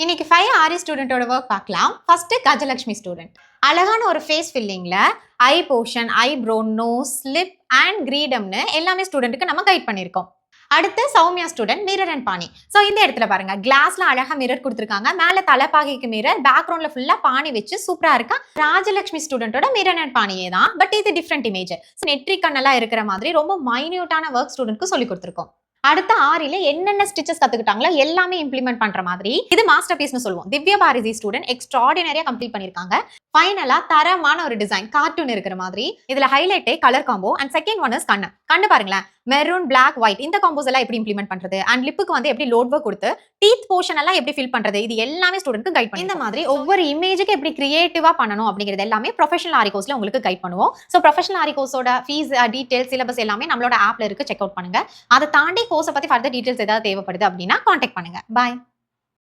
இன்னைக்கு 5 ஆரி ஸ்டூடெண்டோட ஒர்க் பார்க்கலாம். First Gajalakshmi student. அழகான ஒரு ஃபேஸ் ஃபில்லிங்ல eye portion, eyebrow, nose, lip and கிரீடம்னு எல்லாமே ஸ்டூடெண்ட்டுக்கு நம்ம கைட் பண்ணியிருக்கோம். அடுத்து சௌமியா ஸ்டூடெண்ட் மிரர் அண்ட் பாணி. ஸோ இந்த இடத்துல பாருங்க, கிளாஸ்ல அழகா மிரர் கொடுத்துருக்காங்க. மேல தலைப்பாகைக்கு மிரர், பேக்ரவுண்ட்ல ஃபுல்லா பாணி வச்சு சூப்பரா இருக்கா. ராஜலட்சுமி ஸ்டூடெண்டோட மிரர் அண்ட் பாணியே தான், பட் இது டிஃப்ரெண்ட் இமேஜ். நெற்றி கண்ணெல்லாம் இருக்கிற மாதிரி ரொம்ப மைன்யூட்டான ஒர்க் ஸ்டூடெண்ட்க்கு சொல்லி கொடுத்துருக்கோம். அடுத்த ஆரில என்னென்ன ஸ்டிச்சஸ் கத்துக்கிட்டாங்களோ எல்லாமே இம்ப்ளிமெண்ட் பண்ற மாதிரி இது மாஸ்டர் பீஸ்னு சொல்லுவோம். திவ்யா பாரதி ஸ்டூடெண்ட் எக்ஸ்ட்ராடினரியா கம்ப்ளீட் பண்ணிருக்காங்க. ஃபைனலா தரமான ஒரு டிசைன் கார்ட்டூன் இருக்கிற மாதிரி. இதுல ஹைலைட்டே colour combo and second one is கண்ணு பாருங்களேன், மெரூன், பிளாக், ஒயிட் இந்த காம்போஸ் எல்லாம் எப்படி இம்ப்ளிமெண்ட் பண்றது அண்ட் லிப்புக்கு வந்து எப்படி லோட் ஒர்க் கொடுத்து டீத் போர்ஷன் எல்லாம் எப்படி ஃபில் பண்றது, இது எல்லாமே ஸ்டூடெண்ட்க்கு கைட் பண்ணி இந்த மாதிரி ஒவ்வொரு இமேஜுக்கு எப்படி கிரியேட்டிவா பண்ணணும் அப்படிங்கிறது எல்லாமே ப்ரொஃபஷனல் ஆரி கோர்ஸ்ல உங்களுக்கு கைட் பண்ணுவோம். ஸோ ப்ரொஃபஷனல் ஆரி கோர்ஸோட ஃபீஸ் டீடைல்ஸ், சிலபஸ் எல்லாமே நம்மளோட ஆப்ல இருக்கு, செக் அவுட் பண்ணுங்க. அதை தாண்டி கோர்ஸை பத்தி ஃபர்தர் டீடைல்ஸ் ஏதாவது தேவைப்படுது அப்படின்னா கான்டாக்ட் பண்ணுங்க. பாய்.